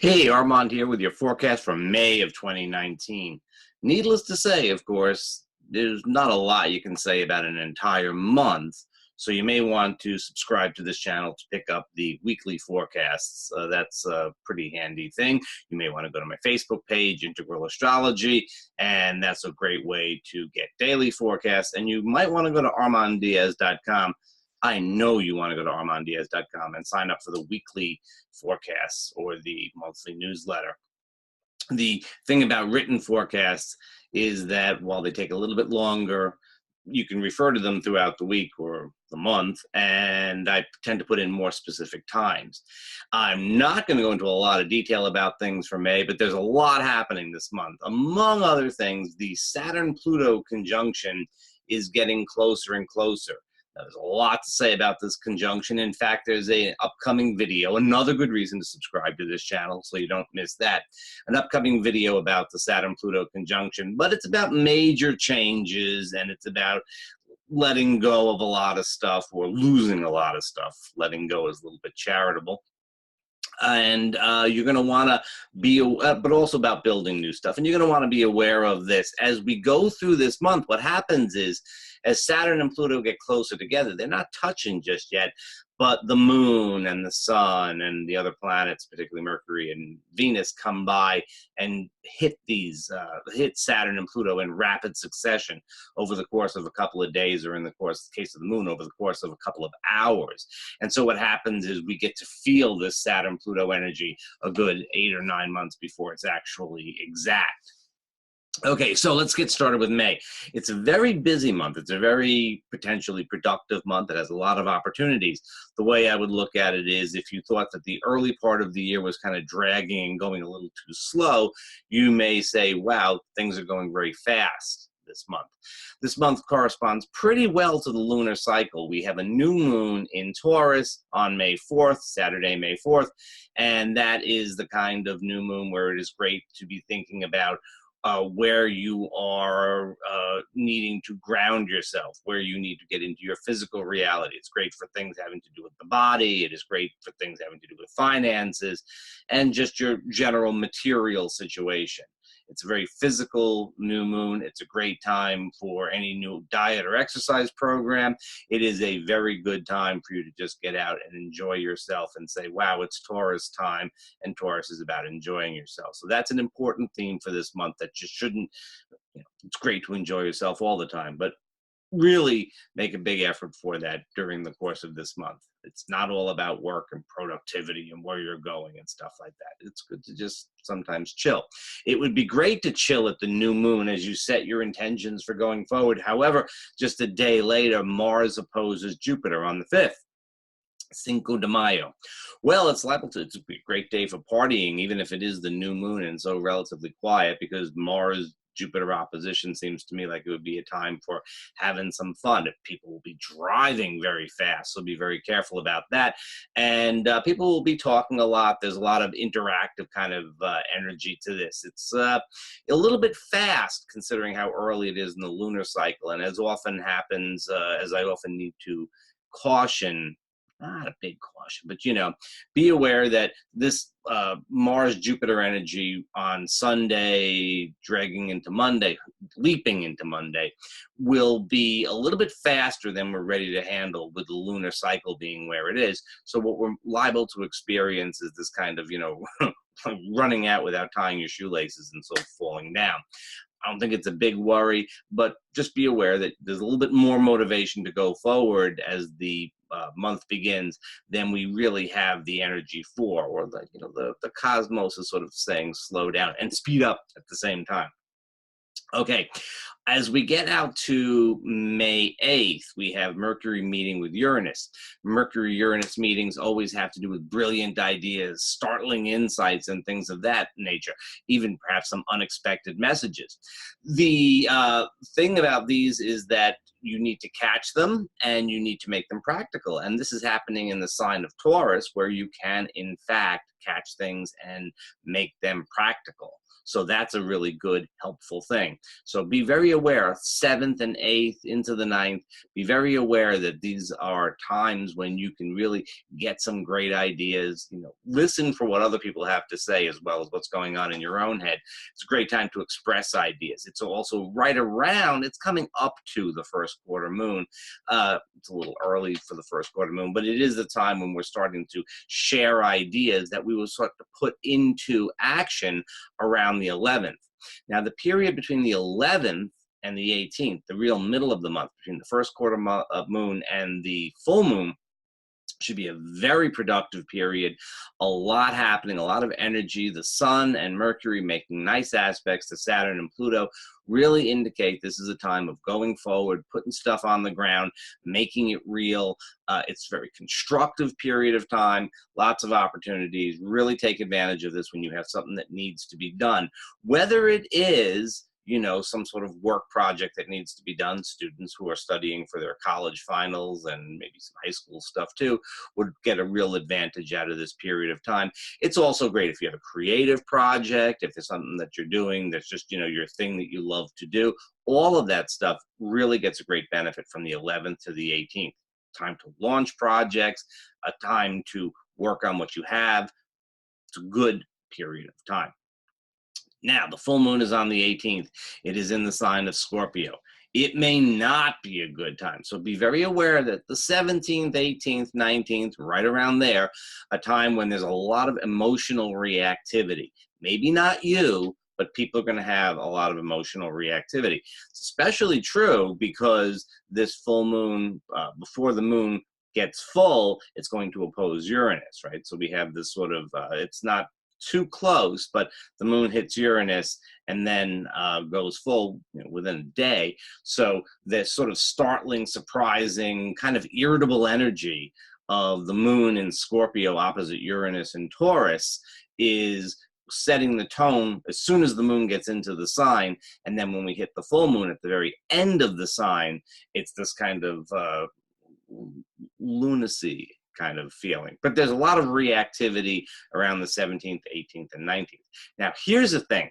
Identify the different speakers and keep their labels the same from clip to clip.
Speaker 1: Hey, Armand here with your forecast for May of 2019. Needless to say, of course, there's not a lot you can say about an entire month, so you may want to subscribe to this channel to pick up the weekly forecasts. That's a pretty handy thing. You may want to go to my Facebook page, Integral Astrology, and that's a great way to get daily forecasts. And you might want to go to armanddiaz.com. I know you want to go to armanddiaz.com and sign up for the weekly forecasts or the monthly newsletter. The thing about written forecasts is that while they take a little bit longer, you can refer to them throughout the week or the month, and I tend to put in more specific times. I'm not going to go into a lot of detail about things for May, but there's a lot happening this month. Among other things, the Saturn-Pluto conjunction is getting closer and closer. Now, there's a lot to say about this conjunction. In fact, there's an upcoming video, another good reason to subscribe to this channel so you don't miss that, an upcoming video about the Saturn-Pluto conjunction, but it's about major changes and it's about letting go of a lot of stuff or losing a lot of stuff. Letting go is a little bit charitable. And you're going to want to be, but also about building new stuff. And you're going to want to be aware of this. As we go through this month, what happens is, as Saturn and Pluto get closer together, they're not touching just yet, but the moon and the sun and the other planets, particularly Mercury and Venus, come by and hit Saturn and Pluto in rapid succession over the course of a couple of days, or in the case of the moon, over the course of a couple of hours. And so what happens is we get to feel this Saturn-Pluto energy a good 8 or 9 months before it's actually exact. Okay, so let's get started with May. It's a very busy month. It's a very potentially productive month. It has a lot of opportunities. The way I would look at it is, if you thought that the early part of the year was kind of dragging and going a little too slow, you may say, wow, things are going very fast this month. This month corresponds pretty well to the lunar cycle. We have a new moon in Taurus on May 4th, Saturday, May 4th, and that is the kind of new moon where it is great to be thinking about where you are needing to ground yourself, where you need to get into your physical reality. It's great for things having to do with the body. It is great for things having to do with finances and just your general material situation. It's a very physical new moon. It's a great time for any new diet or exercise program. It is a very good time for you to just get out and enjoy yourself and say, wow, it's Taurus time, and Taurus is about enjoying yourself. So that's an important theme for this month that just shouldn't, it's great to enjoy yourself all the time, but really make a big effort for that during the course of this month. It's not all about work and productivity and where you're going and stuff like that. It's good to just sometimes chill. It would be great to chill at the new moon as you set your intentions for going forward. However, just a day later, Mars opposes Jupiter on the 5th. Cinco de Mayo. Well, it's a great day for partying, even if it is the new moon and so relatively quiet, because Mars Jupiter opposition seems to me like it would be a time for having some fun. People will be driving very fast, so be very careful about that. And people will be talking a lot. There's a lot of interactive kind of energy to this. It's a little bit fast considering how early it is in the lunar cycle. And as often happens, as I often need to caution, not a big caution, but be aware that this Mars-Jupiter energy on Sunday, dragging into Monday, leaping into Monday, will be a little bit faster than we're ready to handle, with the lunar cycle being where it is. So what we're liable to experience is this kind of, running out without tying your shoelaces and so falling down. I don't think it's a big worry, but just be aware that there's a little bit more motivation to go forward as the month begins than we really have the energy for, or the cosmos is sort of saying slow down and speed up at the same time. Okay, as we get out to May 8th, we have Mercury meeting with Uranus. Mercury-Uranus meetings always have to do with brilliant ideas, startling insights, and things of that nature, even perhaps some unexpected messages. The thing about these is that you need to catch them and you need to make them practical. And this is happening in the sign of Taurus, where you can, in fact, catch things and make them practical. So that's a really good, helpful thing. So be very aware, 7th and 8th into the 9th, be very aware that these are times when you can really get some great ideas. Listen for what other people have to say as well as what's going on in your own head. It's a great time to express ideas. It's also right around, it's coming up to the first quarter moon. It's a little early for the first quarter moon, but it is the time when we're starting to share ideas that we will start to put into action around the 11th. Now, the period between the 11th and the 18th, the real middle of the month, between the first quarter moon and the full moon, should be a very productive period. A lot happening, a lot of energy. The Sun and Mercury making nice aspects to Saturn and Pluto really indicate this is a time of going forward, putting stuff on the ground, making it real. It's a very constructive period of time, lots of opportunities. Really take advantage of this when you have something that needs to be done. Whether it is some sort of work project that needs to be done. Students who are studying for their college finals and maybe some high school stuff too would get a real advantage out of this period of time. It's also great if you have a creative project, if there's something that you're doing that's just, your thing that you love to do. All of that stuff really gets a great benefit from the 11th to the 18th. Time to launch projects, a time to work on what you have. It's a good period of time. Now, the full moon is on the 18th. It is in the sign of Scorpio. It may not be a good time. So be very aware that the 17th, 18th, 19th, right around there, a time when there's a lot of emotional reactivity. Maybe not you, but people are going to have a lot of emotional reactivity. It's especially true because this full moon, before the moon gets full, it's going to oppose Uranus, right? So we have this sort of, it's not too close, but the moon hits Uranus and then goes full within a day. So this sort of startling, surprising, kind of irritable energy of the moon in Scorpio opposite Uranus and Taurus is setting the tone as soon as the moon gets into the sign. And then when we hit the full moon at the very end of the sign, it's this kind of lunacy kind of feeling. But there's a lot of reactivity around the 17th, 18th, and 19th. Now, here's the thing.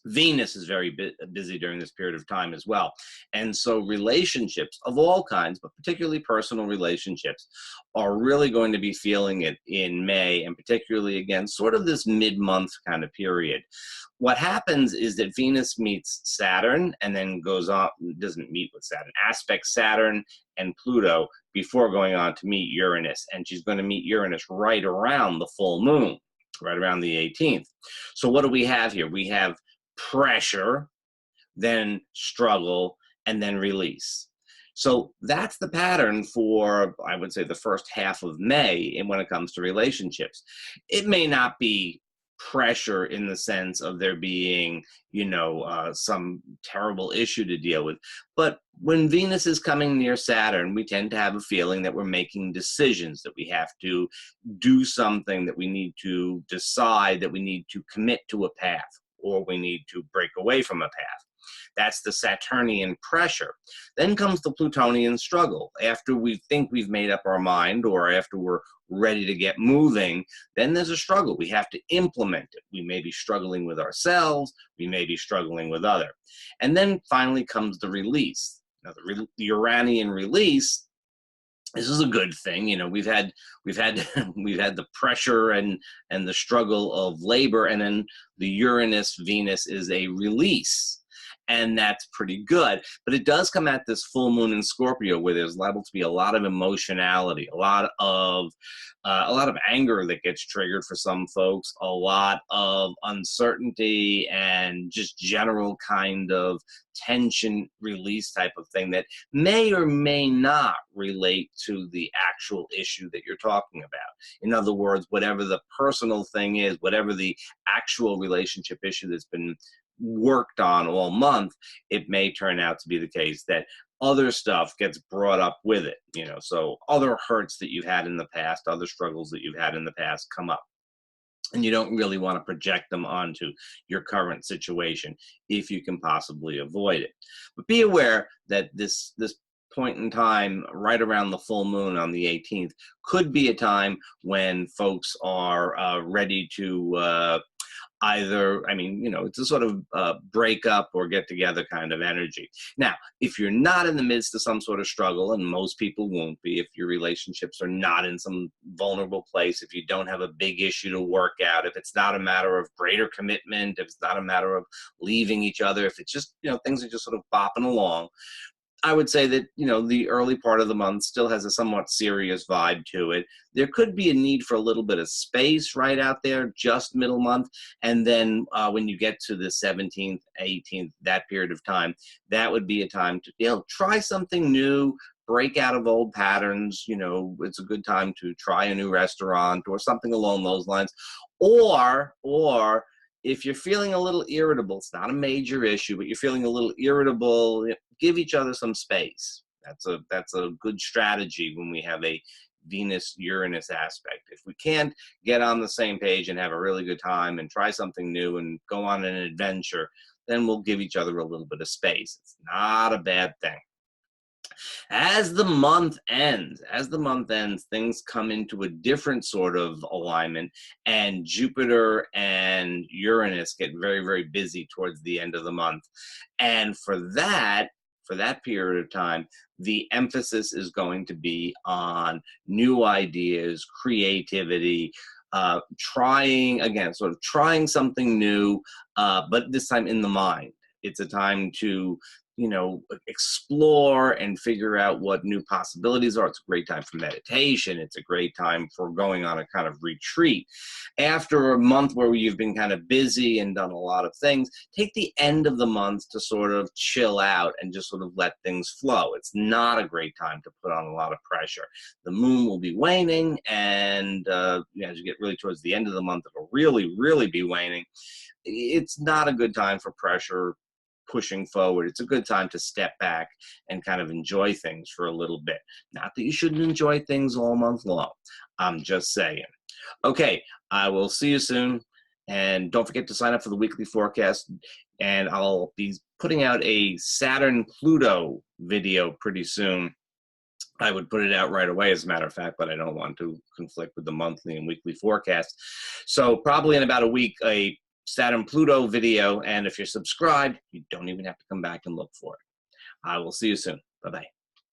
Speaker 1: Venus is very busy during this period of time as well. And so relationships of all kinds, but particularly personal relationships, are really going to be feeling it in May, and particularly, again, sort of this mid-month kind of period. What happens is that Venus meets Saturn and then goes on, doesn't meet with Saturn, aspects Saturn and Pluto before going on to meet Uranus. And she's going to meet Uranus right around the full moon, right around the 18th. So what do we have here? We have pressure, then struggle, and then release. So that's the pattern for, I would say, the first half of May when it comes to relationships. It may not be pressure in the sense of there being, some terrible issue to deal with. But when Venus is coming near Saturn, we tend to have a feeling that we're making decisions, that we have to do something, that we need to decide, that we need to commit to a path, or we need to break away from a path. That's the Saturnian pressure. Then comes the Plutonian struggle. After we think we've made up our mind, or after we're ready to get moving, then there's a struggle. We have to implement it. We may be struggling with ourselves. We may be struggling with others. And then finally comes the release. Now, the Uranian release, this is a good thing. We've had the pressure and the struggle of labor, and then the Uranus Venus is a release. And that's pretty good. But it does come at this full moon in Scorpio, where there's liable to be a lot of emotionality, a lot of anger that gets triggered for some folks, a lot of uncertainty, and just general kind of tension release type of thing that may or may not relate to the actual issue that you're talking about. In other words, whatever the personal thing is, whatever the actual relationship issue that's been worked on all month, it may turn out to be the case that other stuff gets brought up with it. So other hurts that you've had in the past, other struggles that you've had in the past come up. And you don't really want to project them onto your current situation if you can possibly avoid it. But be aware that this point in time, right around the full moon on the 18th, could be a time when folks are ready to either, I mean, it's a sort of break up or get together kind of energy. Now, if you're not in the midst of some sort of struggle, and most people won't be, if your relationships are not in some vulnerable place, if you don't have a big issue to work out, if it's not a matter of greater commitment, if it's not a matter of leaving each other, if it's just, things are just sort of bopping along, I would say that, the early part of the month still has a somewhat serious vibe to it. There could be a need for a little bit of space right out there, just middle month. And then when you get to the 17th, 18th, that period of time, that would be a time to, try something new, break out of old patterns. It's a good time to try a new restaurant or something along those lines. Or if you're feeling a little irritable, it's not a major issue, but you're feeling a little irritable, give each other some space. That's a good strategy when we have a Venus-Uranus aspect. If we can't get on the same page and have a really good time and try something new and go on an adventure, then we'll give each other a little bit of space. It's not a bad thing. As the month ends, things come into a different sort of alignment, and Jupiter and Uranus get very, very busy towards the end of the month. And for that period of time, the emphasis is going to be on new ideas, creativity, trying something new, but this time in the mind. It's a time to explore and figure out what new possibilities are. It's a great time for meditation. It's a great time for going on a kind of retreat. After a month where you've been kind of busy and done a lot of things, take the end of the month to sort of chill out and just sort of let things flow. It's not a great time to put on a lot of pressure. The moon will be waning, and as you get really towards the end of the month, it'll really, really be waning. It's not a good time for pressure pushing forward. It's a good time to step back and kind of enjoy things for a little bit. Not that you shouldn't enjoy things all month long. I'm just saying. Okay, I will see you soon. And don't forget to sign up for the weekly forecast. And I'll be putting out a Saturn-Pluto video pretty soon. I would put it out right away, as a matter of fact, but I don't want to conflict with the monthly and weekly forecast. So probably in about a week, a Saturn-Pluto video, and if you're subscribed, you don't even have to come back and look for it. I will see you soon. Bye-bye.